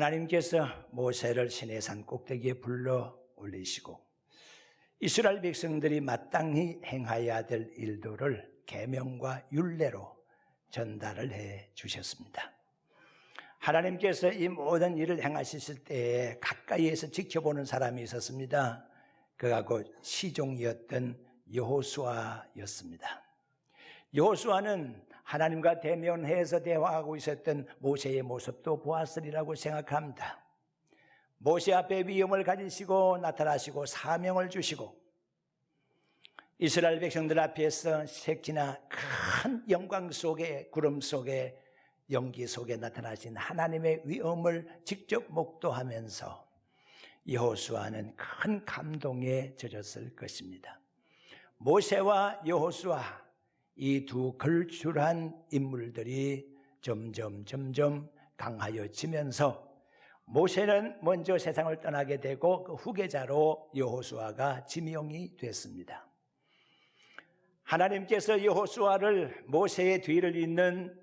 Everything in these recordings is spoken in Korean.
하나님께서 모세를 시내산 꼭대기에 불러 올리시고 이스라엘 백성들이 마땅히 행하여야 될 일들을 계명과 율례로 전달을 해 주셨습니다. 하나님께서 이 모든 일을 행하셨을 때에 가까이에서 지켜보는 사람이 있었습니다. 그가 곧 시종이었던 여호수아였습니다. 여호수아는 하나님과 대면해서 대화하고 있었던 모세의 모습도 보았으리라고 생각합니다. 모세 앞에 위엄을 가지시고 나타나시고 사명을 주시고 이스라엘 백성들 앞에서 색지나 큰 영광 속에, 구름 속에, 연기 속에 나타나신 하나님의 위엄을 직접 목도하면서 여호수아는 큰 감동에 젖었을 것입니다. 모세와 여호수아, 이 두 걸출한 인물들이 점점 강하여지면서 모세는 먼저 세상을 떠나게 되고 그 후계자로 여호수아가 지명이 됐습니다. 하나님께서 여호수아를 모세의 뒤를 잇는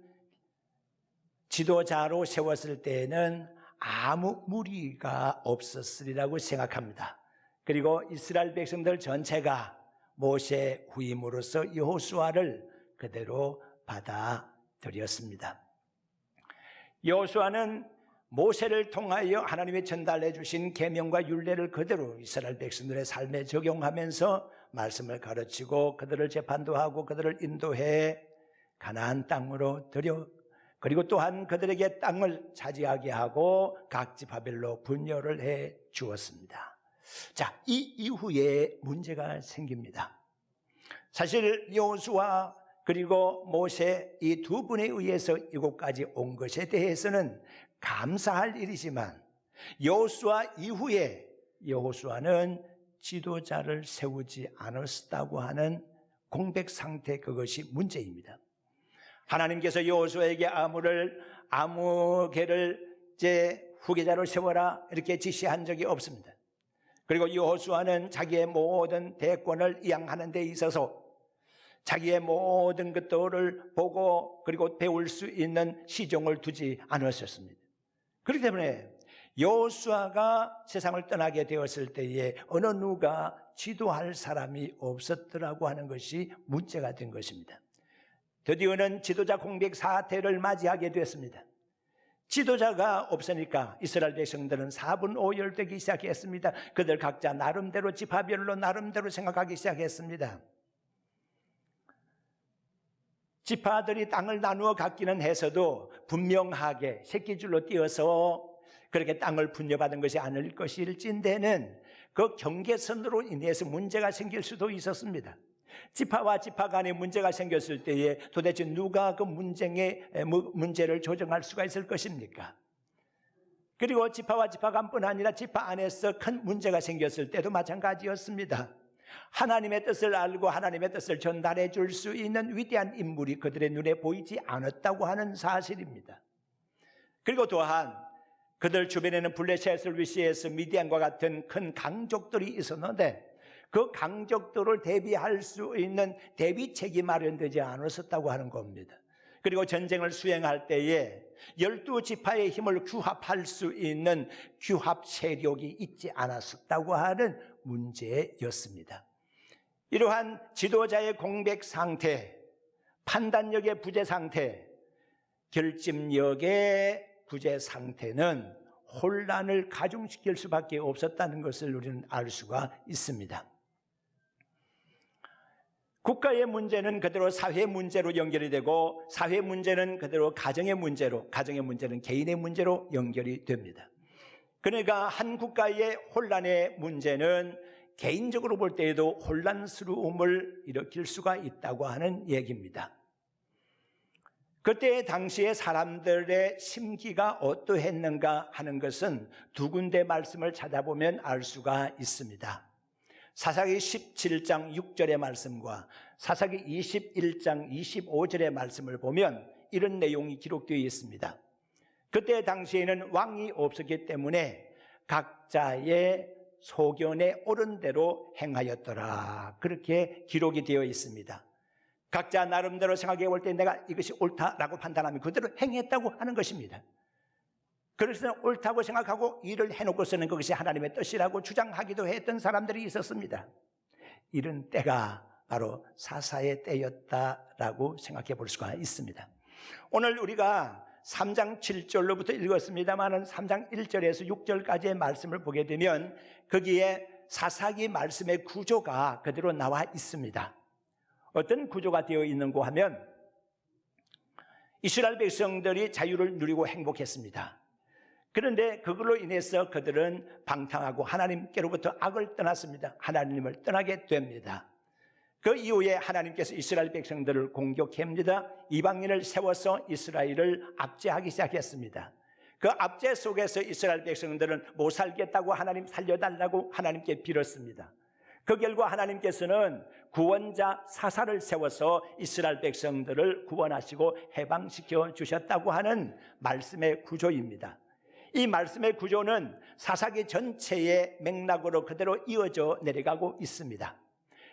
지도자로 세웠을 때에는 아무 무리가 없었으리라고 생각합니다. 그리고 이스라엘 백성들 전체가 모세 후임으로서 여호수아를 그대로 받아들였습니다. 여호수아는 모세를 통하여 하나님이 전달해 주신 계명과 율례를 그대로 이스라엘 백성들의 삶에 적용하면서 말씀을 가르치고 그들을 재판도 하고 그들을 인도해 가나안 땅으로 들여, 그리고 또한 그들에게 땅을 차지하게 하고 각 지파별로 분열을 해 주었습니다. 자, 이 이후에 문제가 생깁니다. 사실 여호수아 그리고 모세 이 두 분에 의해서 이곳까지 온 것에 대해서는 감사할 일이지만 여호수아 이후에 여호수아는 지도자를 세우지 않았다고 하는 공백 상태, 그것이 문제입니다. 하나님께서 여호수아에게 아무개를 제 후계자로 세워라 이렇게 지시한 적이 없습니다. 그리고 여호수아는 자기의 모든 대권을 이양하는 데 있어서 자기의 모든 것들을 보고 그리고 배울 수 있는 시종을 두지 않았었습니다. 그렇기 때문에 여호수아가 세상을 떠나게 되었을 때에 어느 누가 지도할 사람이 없었더라고 하는 것이 문제가 된 것입니다. 드디어는 지도자 공백 사태를 맞이하게 됐습니다. 지도자가 없으니까 이스라엘 백성들은 4분 5열되기 시작했습니다. 그들 각자 나름대로 지파별로 나름대로 생각하기 시작했습니다. 지파들이 땅을 나누어 갖기는 해서도 분명하게 새끼줄로 띄어서 그렇게 땅을 분여받은 것이 아닐 것일진데는 그 경계선으로 인해서 문제가 생길 수도 있었습니다. 지파와 지파 간에 문제가 생겼을 때에 도대체 누가 그 문제를 조정할 수가 있을 것입니까? 그리고 지파와 지파 간뿐 아니라 지파 안에서 큰 문제가 생겼을 때도 마찬가지였습니다. 하나님의 뜻을 알고 하나님의 뜻을 전달해 줄 수 있는 위대한 인물이 그들의 눈에 보이지 않았다고 하는 사실입니다. 그리고 또한 그들 주변에는 블레셋을 위시해서 미디안과 같은 큰 강족들이 있었는데 그 강족들을 대비할 수 있는 대비책이 마련되지 않았었다고 하는 겁니다. 그리고 전쟁을 수행할 때에 12지파의 힘을 규합할 수 있는 규합 세력이 있지 않았었다고 하는 문제였습니다. 이러한 지도자의 공백 상태, 판단력의 부재 상태, 결집력의 부재 상태는 혼란을 가중시킬 수밖에 없었다는 것을 우리는 알 수가 있습니다. 국가의 문제는 그대로 사회 문제로 연결이 되고 사회 문제는 그대로 가정의 문제로, 가정의 문제는 개인의 문제로 연결이 됩니다. 그러니까 한 국가의 혼란의 문제는 개인적으로 볼 때에도 혼란스러움을 일으킬 수가 있다고 하는 얘기입니다. 그때 당시에 사람들의 심기가 어떠했는가 하는 것은 두 군데 말씀을 찾아보면 알 수가 있습니다. 사사기 17장 6절의 말씀과 사사기 21장 25절의 말씀을 보면 이런 내용이 기록되어 있습니다. 그때 당시에는 왕이 없었기 때문에 각자의 소견에 옳은 대로 행하였더라, 그렇게 기록이 되어 있습니다. 각자 나름대로 생각해 볼 때 내가 이것이 옳다라고 판단하면 그대로 행했다고 하는 것입니다. 그래서 옳다고 생각하고 일을 해놓고서는 그것이 하나님의 뜻이라고 주장하기도 했던 사람들이 있었습니다. 이런 때가 바로 사사의 때였다라고 생각해 볼 수가 있습니다. 오늘 우리가 3장 7절로부터 읽었습니다만 3장 1절에서 6절까지의 말씀을 보게 되면 거기에 사사기 말씀의 구조가 그대로 나와 있습니다. 어떤 구조가 되어 있는고 하면 이스라엘 백성들이 자유를 누리고 행복했습니다. 그런데 그걸로 인해서 그들은 방탕하고 하나님께로부터 악을 떠났습니다. 하나님을 떠나게 됩니다. 그 이후에 하나님께서 이스라엘 백성들을 공격합니다. 이방인을 세워서 이스라엘을 압제하기 시작했습니다. 그 압제 속에서 이스라엘 백성들은 못 살겠다고 하나님 살려달라고 하나님께 빌었습니다. 그 결과 하나님께서는 구원자 사사를 세워서 이스라엘 백성들을 구원하시고 해방시켜 주셨다고 하는 말씀의 구조입니다. 이 말씀의 구조는 사사기 전체의 맥락으로 그대로 이어져 내려가고 있습니다.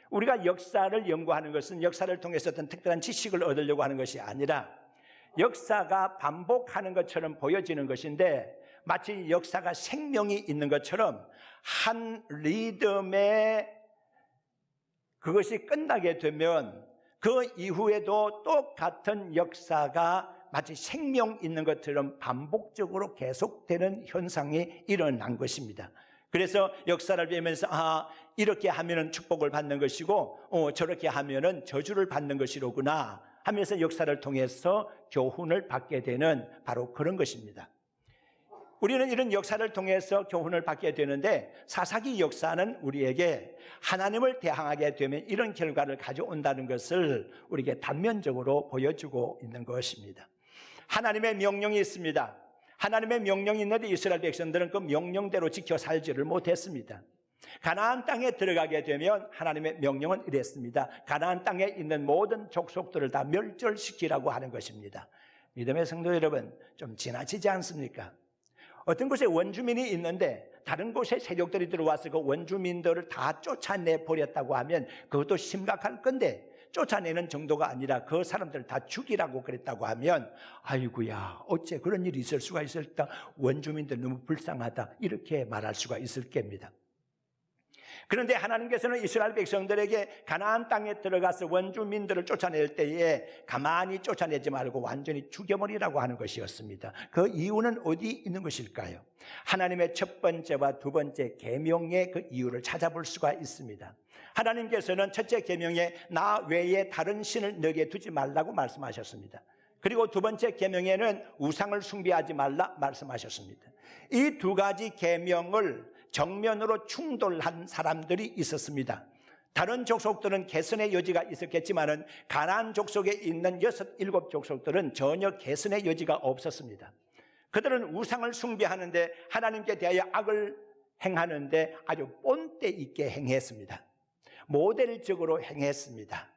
우리가 역사를 연구하는 것은 역사를 통해서 어떤 특별한 지식을 얻으려고 하는 것이 아니라 역사가 반복하는 것처럼 보여지는 것인데 마치 역사가 생명이 있는 것처럼 한 리듬에 그것이 끝나게 되면 그 이후에도 똑같은 역사가 마치 생명 있는 것처럼 반복적으로 계속되는 현상이 일어난 것입니다. 그래서 역사를 배우면서 이렇게 하면은 축복을 받는 것이고 저렇게 하면은 저주를 받는 것이로구나 하면서 역사를 통해서 교훈을 받게 되는 바로 그런 것입니다. 우리는 이런 역사를 통해서 교훈을 받게 되는데 사사기 역사는 우리에게 하나님을 대항하게 되면 이런 결과를 가져온다는 것을 우리에게 단면적으로 보여주고 있는 것입니다. 하나님의 명령이 있습니다. 하나님의 명령이 있는데 이스라엘 백성들은 그 명령대로 지켜 살지를 못했습니다. 가나안 땅에 들어가게 되면 하나님의 명령은 이랬습니다. 가나안 땅에 있는 모든 족속들을 다 멸절시키라고 하는 것입니다. 믿음의 성도 여러분, 좀 지나치지 않습니까? 어떤 곳에 원주민이 있는데 다른 곳에 세력들이 들어와서 그 원주민들을 다 쫓아내 버렸다고 하면 그것도 심각할 건데 쫓아내는 정도가 아니라 그 사람들을 다 죽이라고 그랬다고 하면 아이고야 어째 그런 일이 있을 수가 있을까, 원주민들 너무 불쌍하다 이렇게 말할 수가 있을 겁니다. 그런데 하나님께서는 이스라엘 백성들에게 가나안 땅에 들어가서 원주민들을 쫓아낼 때에 가만히 쫓아내지 말고 완전히 죽여버리라고 하는 것이었습니다. 그 이유는 어디 있는 것일까요? 하나님의 첫 번째와 두 번째 계명의 그 이유를 찾아볼 수가 있습니다. 하나님께서는 첫째 계명에 나 외에 다른 신을 너에게 두지 말라고 말씀하셨습니다. 그리고 두 번째 계명에는 우상을 숭배하지 말라 말씀하셨습니다. 이 두 가지 계명을 정면으로 충돌한 사람들이 있었습니다. 다른 족속들은 개선의 여지가 있었겠지만은 가나안 족속에 있는 6, 7 족속들은 전혀 개선의 여지가 없었습니다. 그들은 우상을 숭배하는데 하나님께 대하여 악을 행하는데 아주 본때 있게 행했습니다. 모델적으로 행했습니다.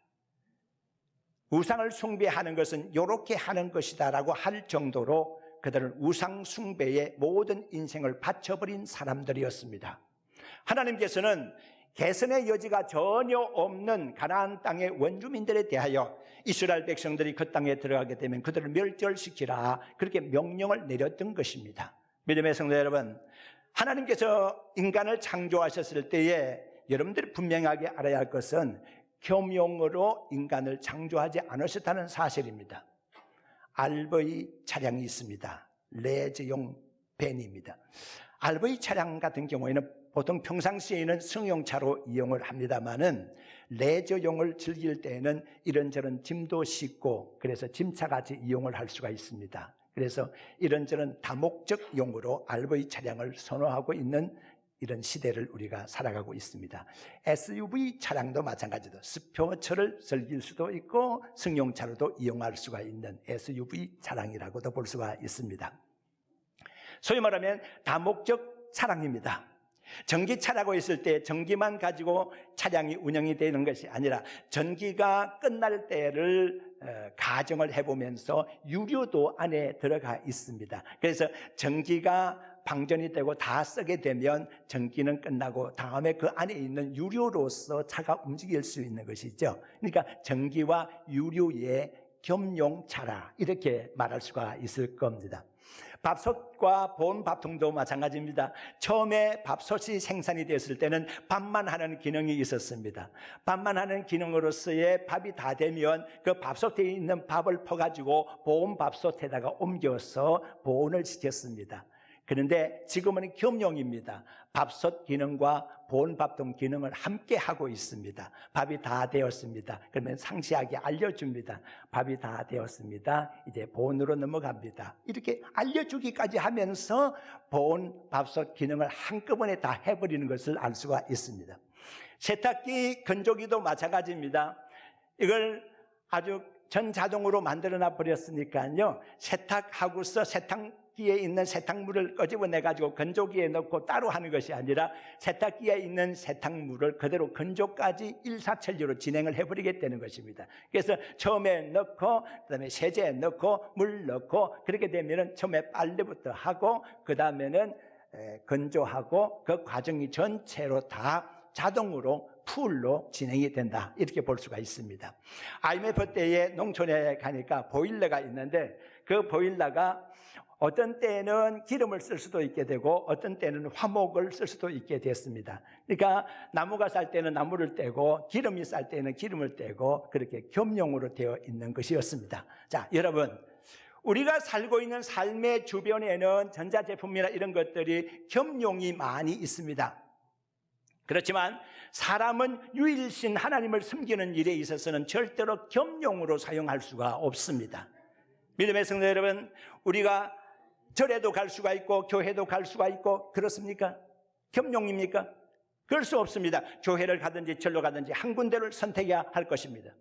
우상을 숭배하는 것은 이렇게 하는 것이다라고 할 정도로 그들은 우상 숭배에 모든 인생을 바쳐버린 사람들이었습니다. 하나님께서는 개선의 여지가 전혀 없는 가나안 땅의 원주민들에 대하여 이스라엘 백성들이 그 땅에 들어가게 되면 그들을 멸절시키라 그렇게 명령을 내렸던 것입니다. 믿음의 성도 여러분, 하나님께서 인간을 창조하셨을 때에 여러분들이 분명하게 알아야 할 것은 겸용으로 인간을 창조하지 않으셨다는 사실입니다. RV 차량이 있습니다. 레저용 밴입니다. RV 차량 같은 경우에는 보통 평상시에는 승용차로 이용을 합니다만은 레저용을 즐길 때에는 이런저런 짐도 싣고 그래서 짐차같이 이용을 할 수가 있습니다. 그래서 이런저런 다목적용으로 RV 차량을 선호하고 있는 이런 시대를 우리가 살아가고 있습니다. SUV 차량도 마찬가지로 스포츠를 즐길 수도 있고 승용차로도 이용할 수가 있는 SUV 차량이라고도 볼 수가 있습니다. 소위 말하면 다목적 차량입니다. 전기차라고 했을 때 전기만 가지고 차량이 운영이 되는 것이 아니라 전기가 끝날 때를 가정을 해보면서 유료도 안에 들어가 있습니다. 그래서 전기가 방전이 되고 다 쓰게 되면 전기는 끝나고 다음에 그 안에 있는 유료로서 차가 움직일 수 있는 것이죠. 그러니까 전기와 유료의 겸용차라 이렇게 말할 수가 있을 겁니다. 밥솥과 보온 밥통도 마찬가지입니다. 처음에 밥솥이 생산이 됐을 때는 밥만 하는 기능이 있었습니다. 밥만 하는 기능으로서의 밥이 다 되면 그 밥솥에 있는 밥을 퍼가지고 보온 밥솥에다가 옮겨서 보온을 시켰습니다. 그런데 지금은 겸용입니다. 밥솥 기능과 보온 밥통 기능을 함께 하고 있습니다. 밥이 다 되었습니다. 그러면 상세하게 알려줍니다. 밥이 다 되었습니다. 이제 보온으로 넘어갑니다. 이렇게 알려주기까지 하면서 보온 밥솥 기능을 한꺼번에 다 해버리는 것을 알 수가 있습니다. 세탁기, 건조기도 마찬가지입니다. 이걸 아주 전자동으로 만들어놔 버렸으니까요, 세탁하고서 세탁기에 있는 세탁물을 끄집어내가지고 건조기에 넣고 따로 하는 것이 아니라 세탁기에 있는 세탁물을 그대로 건조까지 일사천리로 진행을 해버리겠다는 것입니다. 그래서 처음에 넣고 그다음에 세제 넣고 물 넣고 그렇게 되면은 처음에 빨래부터 하고 그 다음에는 건조하고 그 과정이 전체로 다 자동으로 풀로 진행이 된다, 이렇게 볼 수가 있습니다. IMF 때에 농촌에 가니까 보일러가 있는데 그 보일러가 어떤 때는 기름을 쓸 수도 있게 되고 어떤 때는 화목을 쓸 수도 있게 됐습니다. 그러니까 나무가 쌀 때는 나무를 떼고 기름이 쌀 때는 기름을 떼고 그렇게 겸용으로 되어 있는 것이었습니다. 자, 여러분, 우리가 살고 있는 삶의 주변에는 전자제품이나 이런 것들이 겸용이 많이 있습니다. 그렇지만 사람은 유일신 하나님을 섬기는 일에 있어서는 절대로 겸용으로 사용할 수가 없습니다. 믿음의 성도 여러분, 우리가 절에도 갈 수가 있고 교회도 갈 수가 있고 그렇습니까? 겸용입니까? 그럴 수 없습니다. 교회를 가든지 절로 가든지 한 군데를 선택해야 할 것입니다.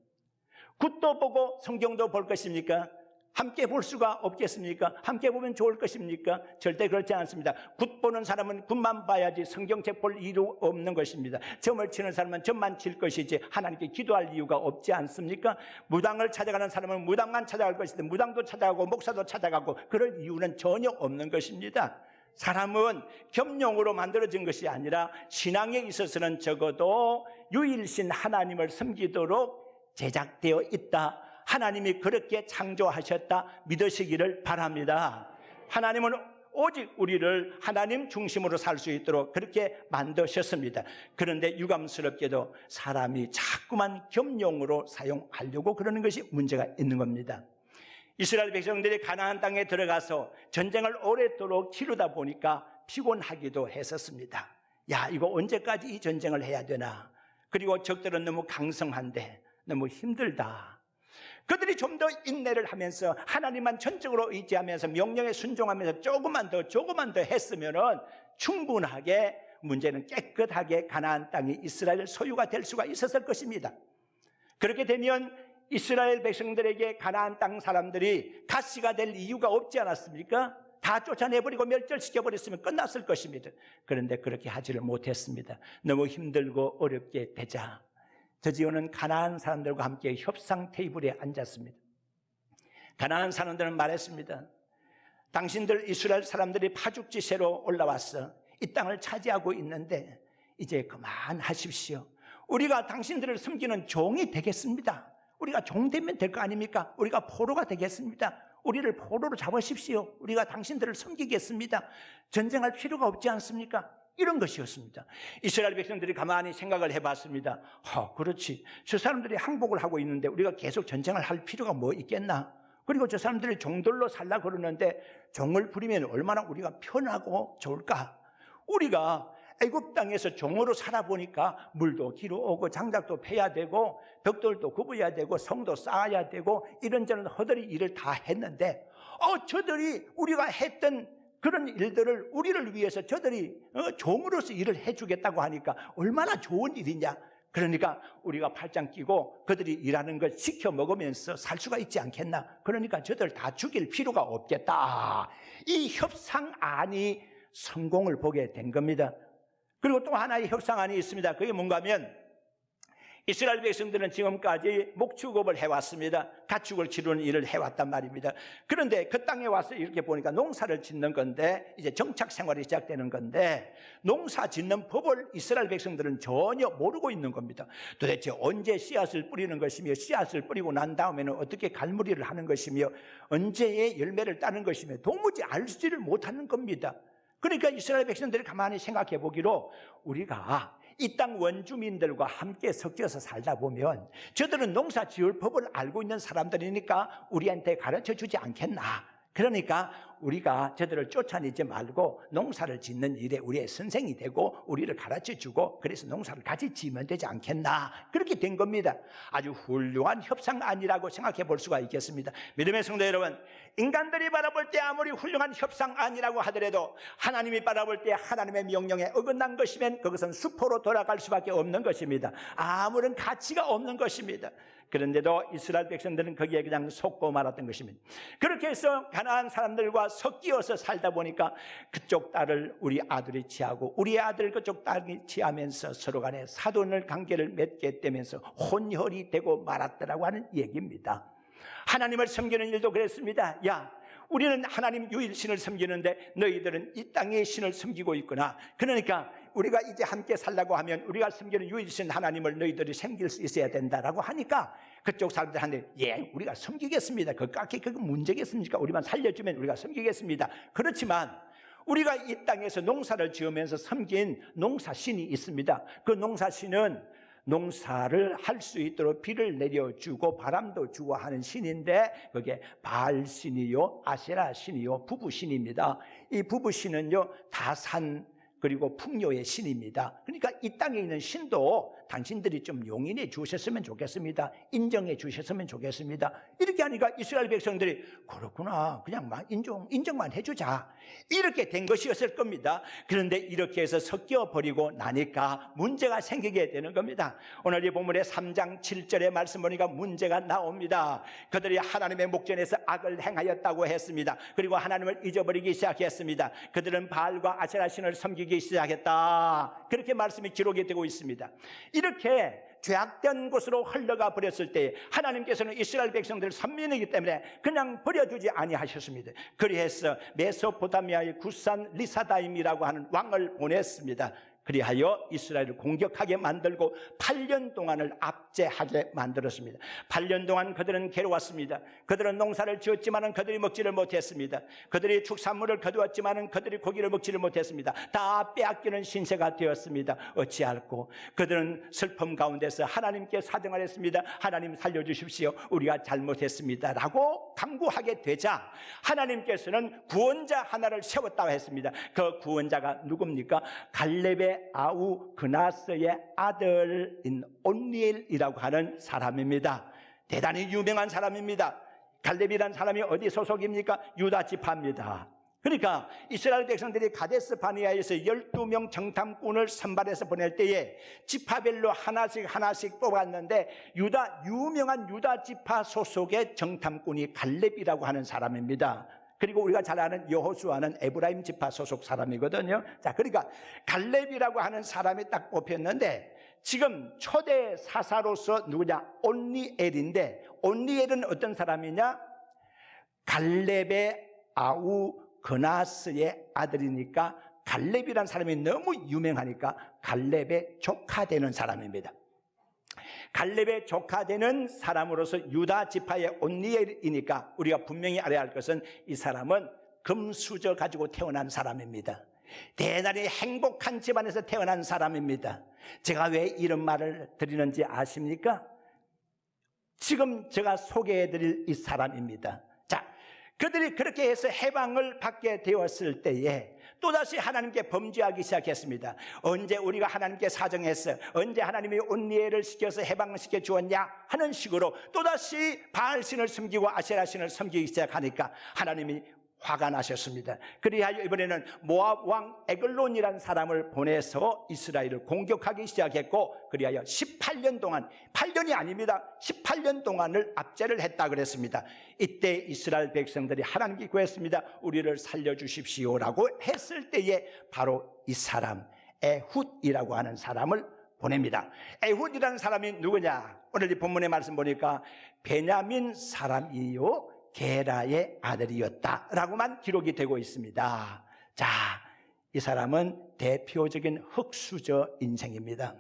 굿도 보고 성경도 볼 것입니까? 함께 볼 수가 없겠습니까? 함께 보면 좋을 것입니까? 절대 그렇지 않습니다. 굿 보는 사람은 굿만 봐야지 성경책 볼 이유 없는 것입니다. 점을 치는 사람은 점만 칠 것이지 하나님께 기도할 이유가 없지 않습니까? 무당을 찾아가는 사람은 무당만 찾아갈 것인데 무당도 찾아가고 목사도 찾아가고 그럴 이유는 전혀 없는 것입니다. 사람은 겸용으로 만들어진 것이 아니라 신앙에 있어서는 적어도 유일신 하나님을 섬기도록 제작되어 있다, 하나님이 그렇게 창조하셨다 믿으시기를 바랍니다. 하나님은 오직 우리를 하나님 중심으로 살 수 있도록 그렇게 만드셨습니다. 그런데 유감스럽게도 사람이 자꾸만 겸용으로 사용하려고 그러는 것이 문제가 있는 겁니다. 이스라엘 백성들이 가나안 땅에 들어가서 전쟁을 오랫도록 치르다 보니까 피곤하기도 했었습니다. 야, 이거 언제까지 이 전쟁을 해야 되나? 그리고 적들은 너무 강성한데 너무 힘들다. 그들이 좀 더 인내를 하면서 하나님만 전적으로 의지하면서 명령에 순종하면서 조금만 더 했으면은 충분하게 문제는 깨끗하게 가나안 땅이 이스라엘 소유가 될 수가 있었을 것입니다. 그렇게 되면 이스라엘 백성들에게 가나안 땅 사람들이 가시가 될 이유가 없지 않았습니까? 다 쫓아내버리고 멸절시켜버렸으면 끝났을 것입니다. 그런데 그렇게 하지를 못했습니다. 너무 힘들고 어렵게 되자 드디어는 가나안 사람들과 함께 협상 테이블에 앉았습니다. 가나안 사람들은 말했습니다. 당신들 이스라엘 사람들이 파죽지세로 올라왔어. 이 땅을 차지하고 있는데 이제 그만하십시오. 우리가 당신들을 섬기는 종이 되겠습니다. 우리가 종 되면 될 거 아닙니까? 우리가 포로가 되겠습니다. 우리를 포로로 잡으십시오. 우리가 당신들을 섬기겠습니다. 전쟁할 필요가 없지 않습니까? 이런 것이었습니다. 이스라엘 백성들이 가만히 생각을 해봤습니다. 그렇지. 저 사람들이 항복을 하고 있는데 우리가 계속 전쟁을 할 필요가 뭐 있겠나? 그리고 저 사람들이 종들로 살라 그러는데 종을 부리면 얼마나 우리가 편하고 좋을까? 우리가 애굽 땅에서 종으로 살아보니까 물도 길어오고 장작도 패야 되고 벽돌도 굽어야 되고 성도 쌓아야 되고 이런저런 허들이 일을 다 했는데 저들이 우리가 했던 그런 일들을 우리를 위해서 저들이 종으로서 일을 해주겠다고 하니까 얼마나 좋은 일이냐. 그러니까 우리가 팔짱 끼고 그들이 일하는 걸 시켜 먹으면서 살 수가 있지 않겠나. 그러니까 저들 다 죽일 필요가 없겠다. 이 협상안이 성공을 보게 된 겁니다. 그리고 또 하나의 협상안이 있습니다. 그게 뭔가 하면 이스라엘 백성들은 지금까지 목축업을 해왔습니다. 가축을 기르는 일을 해왔단 말입니다. 그런데 그 땅에 와서 이렇게 보니까 농사를 짓는 건데, 이제 정착 생활이 시작되는 건데, 농사 짓는 법을 이스라엘 백성들은 전혀 모르고 있는 겁니다. 도대체 언제 씨앗을 뿌리는 것이며, 씨앗을 뿌리고 난 다음에는 어떻게 갈무리를 하는 것이며, 언제의 열매를 따는 것이며 도무지 알지를 못하는 겁니다. 그러니까 이스라엘 백성들이 가만히 생각해 보기로, 우리가 이 땅 원주민들과 함께 섞여서 살다 보면 저들은 농사 지을 법을 알고 있는 사람들이니까 우리한테 가르쳐 주지 않겠나. 그러니까 우리가 저들을 쫓아내지 말고 농사를 짓는 일에 우리의 선생이 되고 우리를 가르쳐 주고, 그래서 농사를 같이 지으면 되지 않겠나. 그렇게 된 겁니다. 아주 훌륭한 협상안이라고 생각해 볼 수가 있겠습니다. 믿음의 성도 여러분, 인간들이 바라볼 때 아무리 훌륭한 협상안이라고 하더라도 하나님이 바라볼 때 하나님의 명령에 어긋난 것이면 그것은 수포로 돌아갈 수밖에 없는 것입니다. 아무런 가치가 없는 것입니다. 그런데도 이스라엘 백성들은 거기에 그냥 속고 말았던 것입니다. 그렇게 해서 가나안 사람들과 섞여서 살다 보니까 그쪽 딸을 우리 아들이 취하고 우리 아들 그쪽 딸이 취하면서 서로 간에 사돈을 관계를 맺게 되면서 혼혈이 되고 말았더라고 하는 얘기입니다. 하나님을 섬기는 일도 그랬습니다. 야, 우리는 하나님 유일신을 섬기는데 너희들은 이 땅의 신을 섬기고 있구나. 그러니까 우리가 이제 함께 살라고 하면 우리가 섬기는 유일신 하나님을 너희들이 섬길 수 있어야 된다라고 하니까 그쪽 사람들한테 예, 우리가 섬기겠습니다. 그게 문제겠습니까? 우리만 살려주면 우리가 섬기겠습니다. 그렇지만 우리가 이 땅에서 농사를 지으면서 섬긴 농사신이 있습니다. 그 농사신은 농사를 할 수 있도록 비를 내려주고 바람도 주고 하는 신인데, 그게 바알신이요, 아세라신이요, 부부신입니다. 이 부부신은요, 다산 그리고 풍요의 신입니다. 그러니까 이 땅에 있는 신도 당신들이 좀 용인해 주셨으면 좋겠습니다. 인정해 주셨으면 좋겠습니다. 이렇게 하니까 이스라엘 백성들이 그렇구나, 그냥 인정만 해주자, 이렇게 된 것이었을 겁니다. 그런데 이렇게 해서 섞여버리고 나니까 문제가 생기게 되는 겁니다. 오늘 이 본문의 3장 7절의 말씀 보니까 문제가 나옵니다. 그들이 하나님의 목전에서 악을 행하였다고 했습니다. 그리고 하나님을 잊어버리기 시작했습니다. 그들은 바알과 아세라 신을 섬기기 시작했다. 그렇게 말씀이 기록이 되고 있습니다. 이렇게 죄악된 곳으로 흘러가 버렸을 때 하나님께서는 이스라엘 백성들을 선민이기 때문에 그냥 버려두지 아니하셨습니다. 그래서 메소포타미아의 구산 리사다임이라고 하는 왕을 보냈습니다. 그리하여 이스라엘을 공격하게 만들고 8년 동안을 압제하게 만들었습니다. 8년 동안 그들은 괴로웠습니다. 그들은 농사를 지었지만 그들이 먹지를 못했습니다. 그들이 축산물을 거두었지만 그들이 고기를 먹지를 못했습니다. 다 빼앗기는 신세가 되었습니다. 어찌할꼬 그들은 슬픔 가운데서 하나님께 사정을 했습니다. 하나님 살려주십시오, 우리가 잘못했습니다 라고 간구하게 되자 하나님께서는 구원자 하나를 세웠다고 했습니다. 그 구원자가 누굽니까? 갈렙의 아우 그나스의 아들인 온니엘이라고 하는 사람입니다. 대단히 유명한 사람입니다. 갈렙이라는 사람이 어디 소속입니까? 유다 지파입니다. 그러니까 이스라엘 백성들이 가데스 바네아에서 12명 정탐꾼을 선발해서 보낼 때에 지파별로 하나씩 뽑았는데 유명한 유다 지파 소속의 정탐꾼이 갈렙이라고 하는 사람입니다. 그리고 우리가 잘 아는 여호수아는 에브라임 지파 소속 사람이거든요. 자, 그러니까 갈렙이라고 하는 사람이 딱 뽑혔는데 지금 초대 사사로서 누구냐? 온니엘인데, 온니엘은 어떤 사람이냐? 갈렙의 아우 그나스의 아들이니까 갈렙이라는 사람이 너무 유명하니까 갈렙의 조카 되는 사람입니다. 갈렙의 조카 되는 사람으로서 유다 지파의 온니엘이니까 우리가 분명히 알아야 할 것은 이 사람은 금수저 가지고 태어난 사람입니다. 대단히 행복한 집안에서 태어난 사람입니다. 제가 왜 이런 말을 드리는지 아십니까? 지금 제가 소개해드릴 이 사람입니다. 자, 그들이 그렇게 해서 해방을 받게 되었을 때에 또다시 하나님께 범죄하기 시작했습니다. 언제 우리가 하나님께 사정했어? 언제 하나님이 온니엘을 시켜서 해방시켜 주었냐? 하는 식으로 또다시 바알신을 섬기고 아세라신을 섬기기 시작하니까 하나님이 화가 나셨습니다. 그리하여 이번에는 모압 왕 에글론이라는 사람을 보내서 이스라엘을 공격하기 시작했고, 그리하여 18년 동안, 8년이 아닙니다, 18년 동안을 압제를 했다 그랬습니다. 이때 이스라엘 백성들이 하나님께 구했습니다. 우리를 살려주십시오라고 했을 때에 바로 이 사람 에훗이라고 하는 사람을 보냅니다. 에훗이라는 사람이 누구냐? 오늘 이 본문의 말씀 보니까 베냐민 사람이요 게라의 아들이었다라고만 기록이 되고 있습니다. 자, 이 사람은 대표적인 흙수저 인생입니다.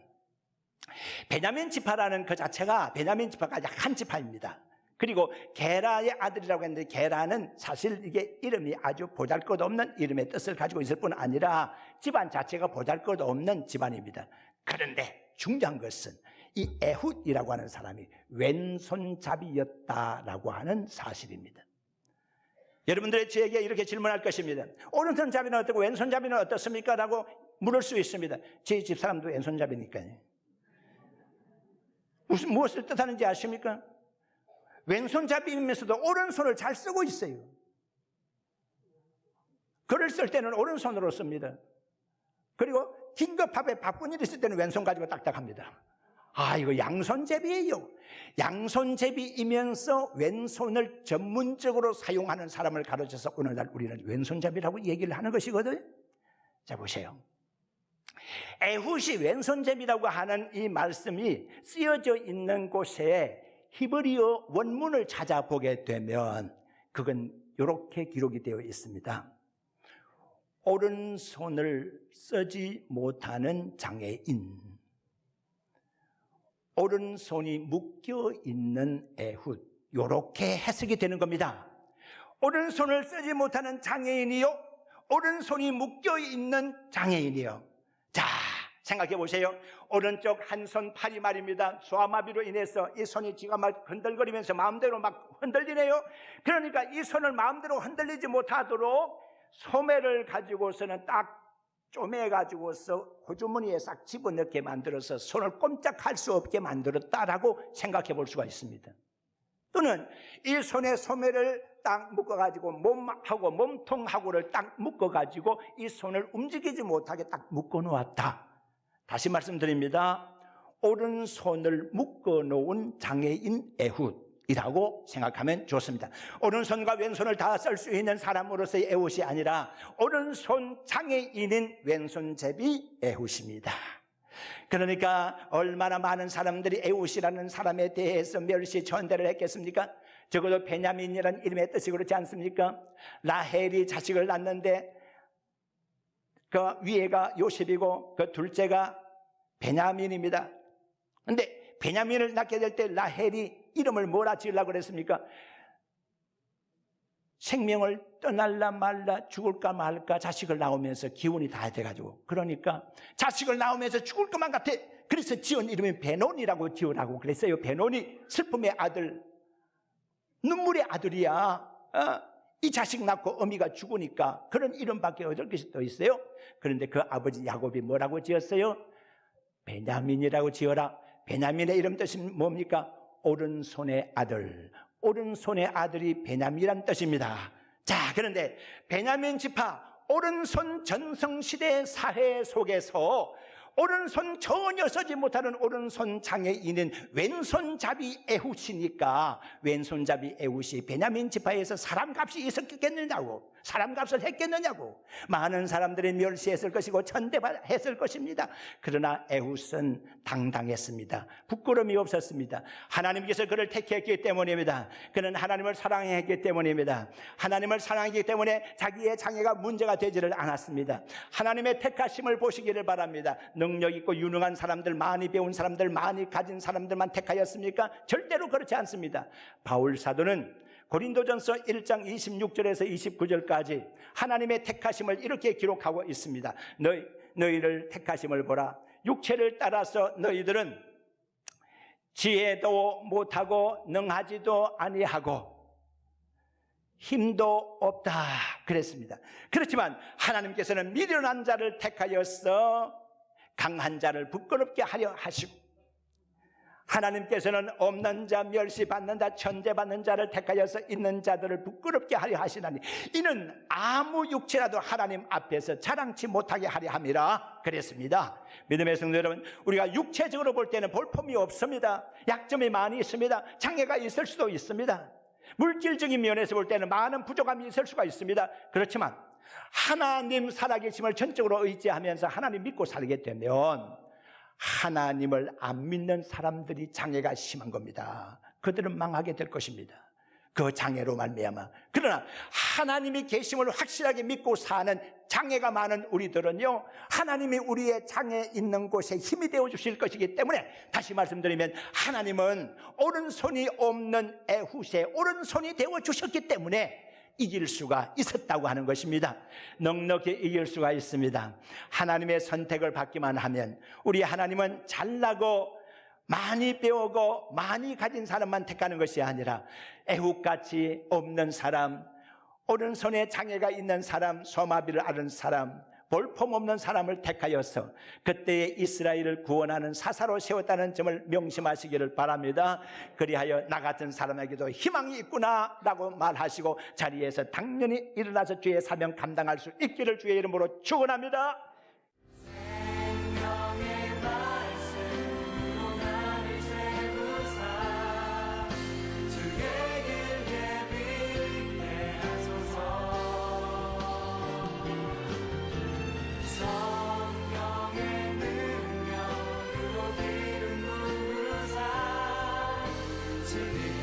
베냐민 지파라는 그 자체가 베냐민 지파가 한 지파입니다. 그리고 게라의 아들이라고 했는데 게라는 사실 이게 이름이 아주 보잘것없는 이름의 뜻을 가지고 있을 뿐 아니라 집안 자체가 보잘것없는 집안입니다. 그런데 중요한 것은 이 에훗이라고 하는 사람이 왼손잡이였다라고 하는 사실입니다. 여러분들의 저에게 이렇게 질문할 것입니다. 오른손잡이는 어떻고 왼손잡이는 어떻습니까? 라고 물을 수 있습니다. 제 집사람도 왼손잡이니까요. 무엇을 뜻하는지 아십니까? 왼손잡이면서도 오른손을 잘 쓰고 있어요. 글을 쓸 때는 오른손으로 씁니다. 그리고 긴급하게 바쁜 일이 있을 때는 왼손 가지고 딱딱합니다. 아, 이거 양손잡이에요. 양손잡이이면서 왼손을 전문적으로 사용하는 사람을 가르쳐서 오늘날 우리는 왼손잡이라고 얘기를 하는 것이거든요. 자, 보세요. 에훗이 왼손잡이라고 하는 이 말씀이 쓰여져 있는 곳에 히브리어 원문을 찾아보게 되면 그건 이렇게 기록이 되어 있습니다. 오른손을 쓰지 못하는 장애인, 오른손이 묶여있는 에훗, 이렇게 해석이 되는 겁니다. 오른손을 쓰지 못하는 장애인이요, 오른손이 묶여있는 장애인이요. 자, 생각해 보세요. 오른쪽 한 손 팔이 말입니다. 소아마비로 인해서 이 손이 지가 막 흔들거리면서 마음대로 막 흔들리네요. 그러니까 이 손을 마음대로 흔들리지 못하도록 소매를 가지고서는 딱 쪼매가지고서 호주머니에 싹 집어넣게 만들어서 손을 꼼짝할 수 없게 만들었다라고 생각해 볼 수가 있습니다. 또는 이 손에 소매를 딱 묶어가지고 몸하고 몸통하고를 딱 묶어가지고 이 손을 움직이지 못하게 딱 묶어놓았다. 다시 말씀드립니다. 오른손을 묶어놓은 장애인 에훗이라고 생각하면 좋습니다. 오른손과 왼손을 다 쓸 수 있는 사람으로서의 에훗이 아니라 오른손 장애인인 왼손잡이 에훗입니다. 그러니까 얼마나 많은 사람들이 에훗이라는 사람에 대해서 멸시 천대를 했겠습니까? 적어도 베냐민이라는 이름의 뜻이 그렇지 않습니까? 라헬이 자식을 낳는데 그 위에가 요셉이고 그 둘째가 베냐민입니다. 그런데 베냐민을 낳게 될 때 라헬이 이름을 뭐라 지으려고 그랬습니까? 생명을 떠날라 말라 죽을까 말까 자식을 낳으면서 기운이 다 돼가지고 그러니까 자식을 낳으면서 죽을 것만 같아. 그래서 지은 이름이 베논이라고 지으라고 그랬어요. 베논이 슬픔의 아들, 눈물의 아들이야. 이 자식 낳고 어미가 죽으니까 그런 이름밖에 어쩔 것이 또 있어요. 그런데 그 아버지 야곱이 뭐라고 지었어요? 베냐민이라고 지어라. 베냐민의 이름 뜻이 뭡니까? 오른손의 아들. 오른손의 아들이 베냐민이란 뜻입니다. 자, 그런데 베냐민 지파 오른손 전성시대의 사회 속에서 오른손 전혀 쓰지 못하는 오른손 장애인은 왼손잡이 에훗이니까 왼손잡이 에훗이 베냐민 지파에서 사람값이 있었겠느냐고, 사람값을 했겠느냐고 많은 사람들이 멸시했을 것이고 천대했을 것입니다. 그러나 에훗은 당당했습니다. 부끄러움이 없었습니다. 하나님께서 그를 택했기 때문입니다. 그는 하나님을 사랑했기 때문입니다. 하나님을 사랑했기 때문에 자기의 장애가 문제가 되지를 않았습니다. 하나님의 택하심을 보시기를 바랍니다. 능력 있고 유능한 사람들, 많이 배운 사람들, 많이 가진 사람들만 택하였습니까? 절대로 그렇지 않습니다. 바울 사도는 고린도전서 1장 26절에서 29절까지 하나님의 택하심을 이렇게 기록하고 있습니다. 너희를 택하심을 보라. 육체를 따라서 너희들은 지혜도 못하고 능하지도 아니하고 힘도 없다 그랬습니다. 그렇지만 하나님께서는 미련한 자를 택하여서 강한 자를 부끄럽게 하려 하시고 하나님께서는 없는 자, 멸시받는 자, 천대받는 자를 택하여서 있는 자들을 부끄럽게 하려 하시나니 이는 아무 육체라도 하나님 앞에서 자랑치 못하게 하려 함이라 그랬습니다. 믿음의 성도 여러분, 우리가 육체적으로 볼 때는 볼품이 없습니다. 약점이 많이 있습니다. 장애가 있을 수도 있습니다. 물질적인 면에서 볼 때는 많은 부족함이 있을 수가 있습니다. 그렇지만 하나님 살아계심을 전적으로 의지하면서 하나님 믿고 살게 되면 하나님을 안 믿는 사람들이 장애가 심한 겁니다. 그들은 망하게 될 것입니다. 그 장애로 말미암아. 그러나 하나님이 계심을 확실하게 믿고 사는 장애가 많은 우리들은요, 하나님이 우리의 장애 있는 곳에 힘이 되어 주실 것이기 때문에, 다시 말씀드리면 하나님은 오른손이 없는 에훗의 오른손이 되어 주셨기 때문에 이길 수가 있었다고 하는 것입니다. 넉넉히 이길 수가 있습니다. 하나님의 선택을 받기만 하면, 우리 하나님은 잘나고 많이 배우고 많이 가진 사람만 택하는 것이 아니라 에훗같이 없는 사람, 오른손에 장애가 있는 사람, 소마비를 앓은 사람, 볼품 없는 사람을 택하여서 그때의 이스라엘을 구원하는 사사로 세웠다는 점을 명심하시기를 바랍니다. 그리하여 나 같은 사람에게도 희망이 있구나 라고 말하시고 자리에서 당연히 일어나서 주의 사명 감당할 수 있기를 주의 이름으로 축원합니다. to